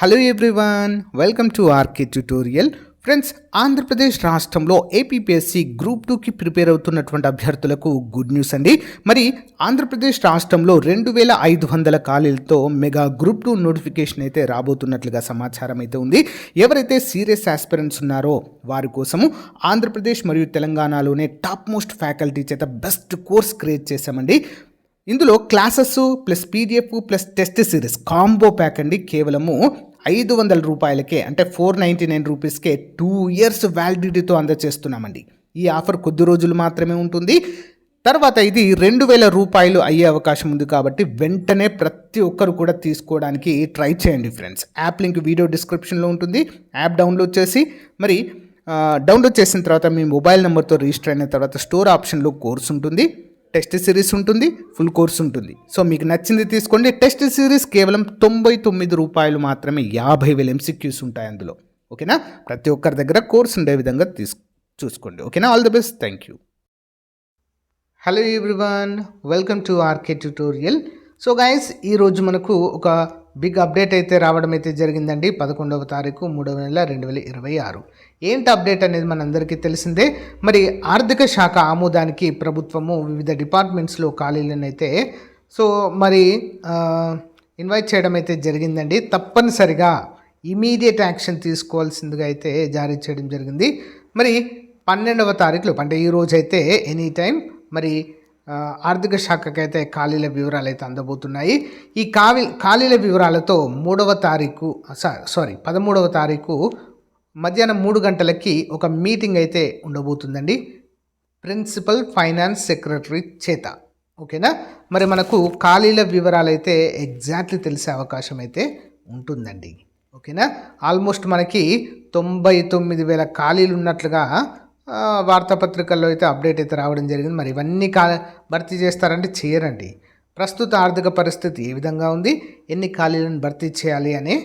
Hello everyone, welcome to R K tutorial. Friends, Andhra Pradesh రాష్ట్రంలో APPSC group 2కి prepare అవుతున్నటువంటి అభ్యర్థులకు గుడ్ న్యూస్ అండి. మరి ఆంధ్రప్రదేశ్ రాష్ట్రంలో 2500 ఖాళీలతో మెగా గ్రూప్ 2 నోటిఫికేషన్ అయితే రాబోతున్నట్లుగా సమాచారం అయితే ఉంది. ఎవరైతే సీరియస్ ఆస్పిరెంట్స్ ఉన్నారో వారి కోసము ఆంధ్రప్రదేశ్ మరియు తెలంగాణలోనే టాప్ మోస్ట్ ఫ్యాకల్టీ చేత బెస్ట్ కోర్స్ క్రియేట్ చేశామండి. ఇందులో classes plus PDF plus test series combo pack అండి. కేవలము 500 రూపాయలకే, అంటే 499 రూపీస్కే 2 years వ్యాలిడిటీతో అందజేస్తున్నామండి. ఈ ఆఫర్ కొద్ది రోజులు మాత్రమే ఉంటుంది. తర్వాత ఇది 2000 రూపాయలు అయ్యే అవకాశం ఉంది. కాబట్టి వెంటనే ప్రతి ఒక్కరు కూడా తీసుకోవడానికి ట్రై చేయండి ఫ్రెండ్స్. యాప్ లింక్ వీడియో డిస్క్రిప్షన్లో ఉంటుంది. యాప్ డౌన్లోడ్ చేసి డౌన్లోడ్ చేసిన తర్వాత మీ మొబైల్ నెంబర్తో రిజిస్టర్ అయిన తర్వాత స్టోర్ ఆప్షన్లో కోర్స్ ఉంటుంది, టెస్ట్ సిరీస్ ఉంటుంది, ఫుల్ కోర్స్ ఉంటుంది. సో మీకు నచ్చింది తీసుకోండి. టెస్ట్ సిరీస్ కేవలం 99 రూపాయలు మాత్రమే. 50,000 MCQs ఉంటాయి అందులో. ఓకేనా? ప్రతి ఒక్కరి దగ్గర కోర్స్ ఉండే విధంగా చూసుకోండి. ఓకేనా? All the best. Thank you. Hello everyone, welcome to R K tutorial. So guys, ఈరోజు మనకు ఒక బిగ్ అప్డేట్ అయితే రావడం అయితే జరిగిందండి. 11వ తారీఖు 3వ నెల 2026. ఏంటి అప్డేట్ అనేది మనందరికీ తెలిసిందే. మరి ఆర్థిక శాఖ ఆమోదానికి ప్రభుత్వము వివిధ డిపార్ట్మెంట్స్లో ఖాళీలను అయితే ఇన్వైట్ చేయడం అయితే జరిగిందండి. తప్పనిసరిగా ఇమీడియట్ యాక్షన్ తీసుకోవాల్సిందిగా అయితే జారీ చేయడం జరిగింది. మరి 12వ తారీఖులో, అంటే ఈరోజు అయితే ఎనీ టైం మరి ఆర్థిక శాఖకి అయితే ఖాళీల వివరాలు అయితే అందబోతున్నాయి. ఈ ఖాళీల వివరాలతో 13వ తారీఖు మధ్యాహ్నం 3 గంటలకి ఒక మీటింగ్ అయితే ఉండబోతుందండి, ప్రిన్సిపల్ ఫైనాన్స్ సెక్రటరీ చేత. ఓకేనా? మరి మనకు ఖాళీల వివరాలు అయితే ఎగ్జాక్ట్లీ తెలిసే అవకాశం అయితే ఉంటుందండి. ఓకేనా? ఆల్మోస్ట్ మనకి 99,000 ఖాళీలు ఉన్నట్లుగా వార్తాపత్రికల్లో అయితే అప్డేట్ అయితే రావడం జరిగింది. మరి ఇవన్నీ భర్తీ చేస్తారంటే చేయరండి. ప్రస్తుత ఆర్థిక పరిస్థితి ఏ విధంగా ఉంది, ఎన్ని ఖాళీలను భర్తీ చేయాలి అని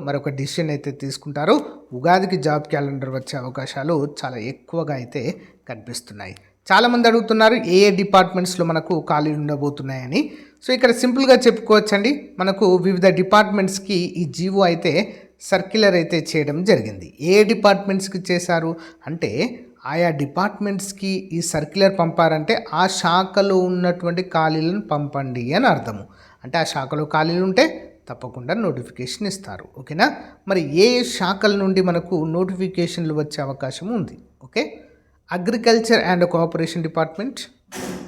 మరొక డిసిషన్ అయితే తీసుకుంటారు. ఉగాదికి జాబ్ క్యాలెండర్ వచ్చే అవకాశాలు చాలా ఎక్కువగా అయితే కనిపిస్తున్నాయి. చాలామంది అడుగుతున్నారు ఏ డిపార్ట్మెంట్స్లో మనకు ఖాళీలు ఉండబోతున్నాయని. ఇక్కడ సింపుల్గా చెప్పుకోవచ్చండి, మనకు వివిధ డిపార్ట్మెంట్స్కి ఈ జీవో అయితే సర్క్యులర్ అయితే చేయడం జరిగింది. ఏ డిపార్ట్మెంట్స్కి చేశారు అంటే, ఆయా డిపార్ట్మెంట్స్కి ఈ సర్క్యులర్ పంపారంటే ఆ శాఖలో ఉన్నటువంటి ఖాళీలను పంపండి అని అర్థము. అంటే ఆ శాఖలో ఖాళీలు ఉంటే తప్పకుండా నోటిఫికేషన్ ఇస్తారు. ఓకేనా? మరి ఏ శాఖల నుండి మనకు నోటిఫికేషన్లు వచ్చే అవకాశం ఉంది? Okay, agriculture and cooperation department,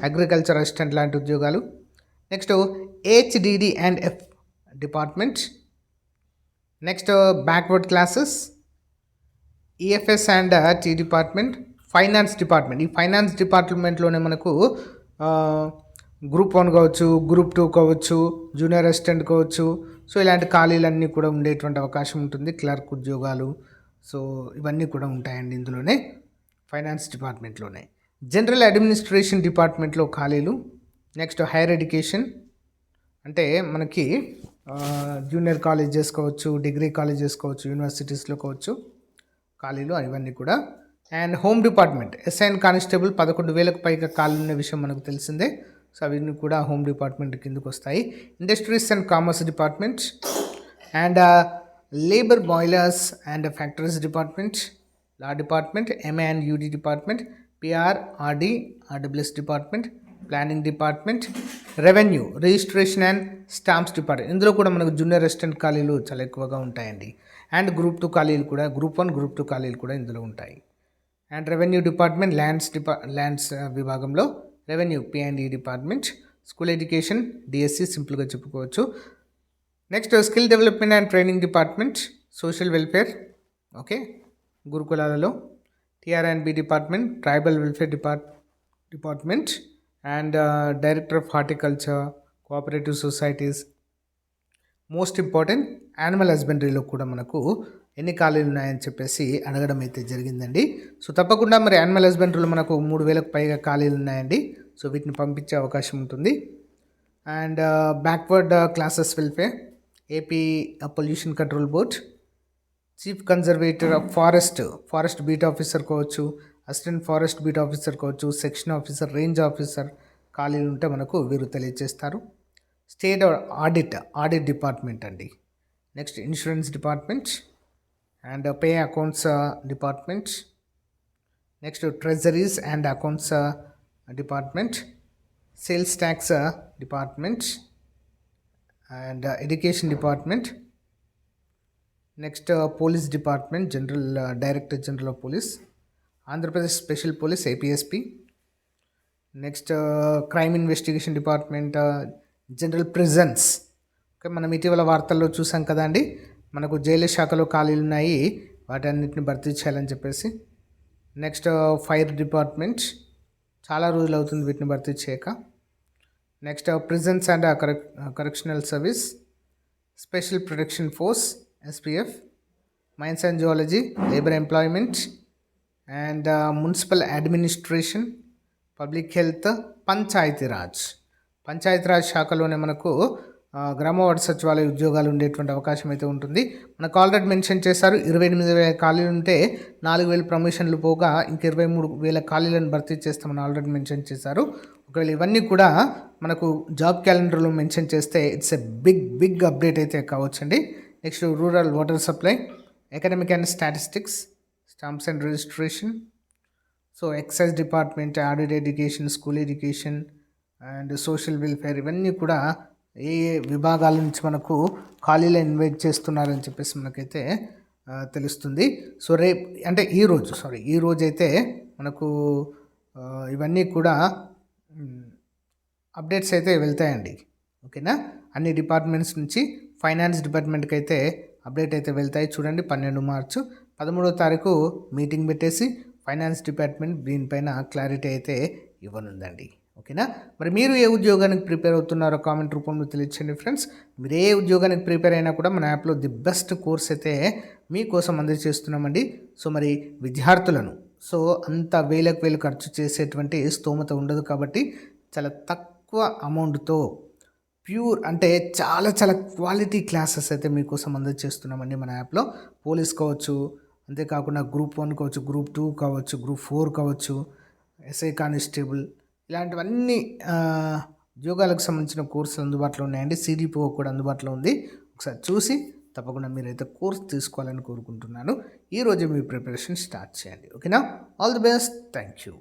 agriculture assistant లాంటి ఉద్యోగాలు. Next HDD and F department. Next backward classes, EFS and T department, finance department. ఈ ఫైనాన్స్ డిపార్ట్మెంట్లోనే మనకు గ్రూప్ 1 కావచ్చు, గ్రూప్ 2 కావచ్చు, జూనియర్ అసిస్టెంట్ కావచ్చు. ఇలాంటి ఖాళీలన్నీ కూడా ఉండేటువంటి అవకాశం ఉంటుంది. క్లర్క్ ఉద్యోగాలు, ఇవన్నీ కూడా ఉంటాయండి ఇందులోనే, ఫైనాన్స్ డిపార్ట్మెంట్లోనే. జనరల్ అడ్మినిస్ట్రేషన్ డిపార్ట్మెంట్లో ఖాళీలు. నెక్స్ట్ హైయర్ ఎడ్యుకేషన్, అంటే మనకి జూనియర్ కాలేజెస్ కావచ్చు, డిగ్రీ కాలేజెస్ కావచ్చు, యూనివర్సిటీస్లో కావచ్చు ఖాళీలు, ఇవన్నీ కూడా. And home department, SI and constable 11,000కు పైగా ఖాళీలు ఉన్న విషయం మనకు తెలిసిందే. అవన్నీ కూడా హోమ్ డిపార్ట్మెంట్ కిందకు వస్తాయి. Industries and commerce department, and labour boilers and factories department, law department, MA and UD department, PR, RD, RWS department, planning department, revenue, registration and stamps department. ఇందులో కూడా మనకు జూనియర్ అసిస్టెంట్ ఖాళీలు చాలా ఎక్కువగా ఉంటాయండి. And group 2 ఖాళీలు కూడా, group 1, group 2 ఖాళీలు కూడా ఇందులో ఉంటాయి. అండ్ రెవెన్యూ డిపార్ట్మెంట్, ల్యాండ్స్ విభాగంలో revenue, P and E department, school education, DSC సింపుల్గా చెప్పుకోవచ్చు. Next skill development and training department, social welfare, okay, గురుకులాలలో, TR and B department, tribal welfare department, and director of horticulture, cooperative societies. Most important, animal హస్బెండరీలో కూడా మనకు ఎన్ని ఖాళీలు ఉన్నాయని చెప్పేసి అడగడం అయితే జరిగిందండి. తప్పకుండా మరి యానిమల్ హస్బెండరీలో మనకు 3,000కు పైగా ఖాళీలు ఉన్నాయండి. వీటిని పంపించే అవకాశం ఉంటుంది. And backward classes welfare, AP pollution control board, chief conservator of forest beat officer కావచ్చు, అసిస్టెంట్ ఫారెస్ట్ బీట్ ఆఫీసర్ కావచ్చు, సెక్షన్ ఆఫీసర్, రేంజ్ ఆఫీసర్ ఖాళీలు ఉంటే మనకు వీరు తెలియజేస్తారు. స్టేట్ ఆడిట్ డిపార్ట్మెంట్ అండి. Next insurance department and pay accounts department, next treasuries and accounts department, sales tax department and education department, next police department, general director general of police, Andhra Pradesh special police APSP, next crime investigation department, general prisons. Okay, మనం ఇటీవల వార్తల్లో చూసాం కదండి, మనకు jail శాఖలో ఖాళీలు ఉన్నాయి, వాటన్నిటిని భర్తీ చేయాలని చెప్పేసి. నెక్స్ట్ ఫైర్ డిపార్ట్మెంట్, చాలా రోజులు అవుతుంది వీటిని భర్తీ చేయక. Next prisons and correctional service, special protection force SPF, mines and zoology, labour employment and municipal administration, public health, Panchayati Raj శాఖలోనే మనకు గ్రామ వార్డు సచివాలయ ఉద్యోగాలు ఉండేటువంటి అవకాశం అయితే ఉంటుంది. మనకు ఆల్రెడీ మెన్షన్ చేశారు 28,000 ఖాళీలు ఉంటే 4,000 ప్రమోషన్లు పోగా ఇంక 23,000 ఖాళీలను భర్తీ చేస్తామని ఆల్రెడీ మెన్షన్ చేశారు. ఒకవేళ ఇవన్నీ కూడా మనకు జాబ్ క్యాలెండర్లో మెన్షన్ చేస్తే ఇట్స్ ఎ బిగ్ అప్డేట్ అయితే కావచ్చండి. Next rural water supply, economic and statistics, stamps and registration, so excise department, audit education, school education and social welfare, ఇవన్నీ కూడా ఏ విభాగాల నుంచి మనకు ఖాళీలు ఇన్వైట్ చేస్తున్నారని చెప్పేసి మనకైతే తెలుస్తుంది. సో ఈ రోజు అయితే మనకు ఇవన్నీ కూడా అప్డేట్స్ అయితే వెళ్తాయండి. ఓకేనా, అన్ని డిపార్ట్మెంట్స్ నుంచి ఫైనాన్స్ డిపార్ట్మెంట్కి అయితే అప్డేట్ అయితే వెళ్తాయి. చూడండి 12 మార్చు 13వ తారీఖు మీటింగ్ పెట్టేసి ఫైనాన్స్ డిపార్ట్మెంట్ దీనిపైన క్లారిటీ అయితే ఇవ్వనుందండి. ఓకేనా, మరి మీరు ఏ ఉద్యోగానికి ప్రిపేర్ అవుతున్నారో కామెంట్ రూపంలో తెలియచేయండి ఫ్రెండ్స్. మీరు ఏ ఉద్యోగానికి ప్రిపేర్ అయినా కూడా మన యాప్లో ది బెస్ట్ కోర్స్ అయితే మీకోసం అందజేస్తున్నామండి. సో మరి విద్యార్థులను అంత వేలకు ఖర్చు చేసేటువంటి స్తోమత ఉండదు కాబట్టి చాలా తక్కువ అమౌంట్తో ప్యూర్ అంటే చాలా క్వాలిటీ క్లాసెస్ అయితే మీకోసం అందజేస్తున్నామండి మన యాప్లో. పోలీస్ కావచ్చు, అంతేకాకుండా గ్రూప్ 1 కావచ్చు, గ్రూప్ 2 కావచ్చు, గ్రూప్ 4 కావచ్చు, ఎస్ఐ కానిస్టేబుల్, ఇలాంటివన్నీ ఉద్యోగాలకు సంబంధించిన కోర్సులు అందుబాటులో ఉన్నాయండి. సిడిపిఓ కూడా అందుబాటులో ఉంది. ఒకసారి చూసి తప్పకుండా మీరైతే కోర్స్ తీసుకోవాలని కోరుకుంటున్నాను. ఈరోజు మీ ప్రిపరేషన్ స్టార్ట్ చేయండి. ఓకేనా, all the best, thank you.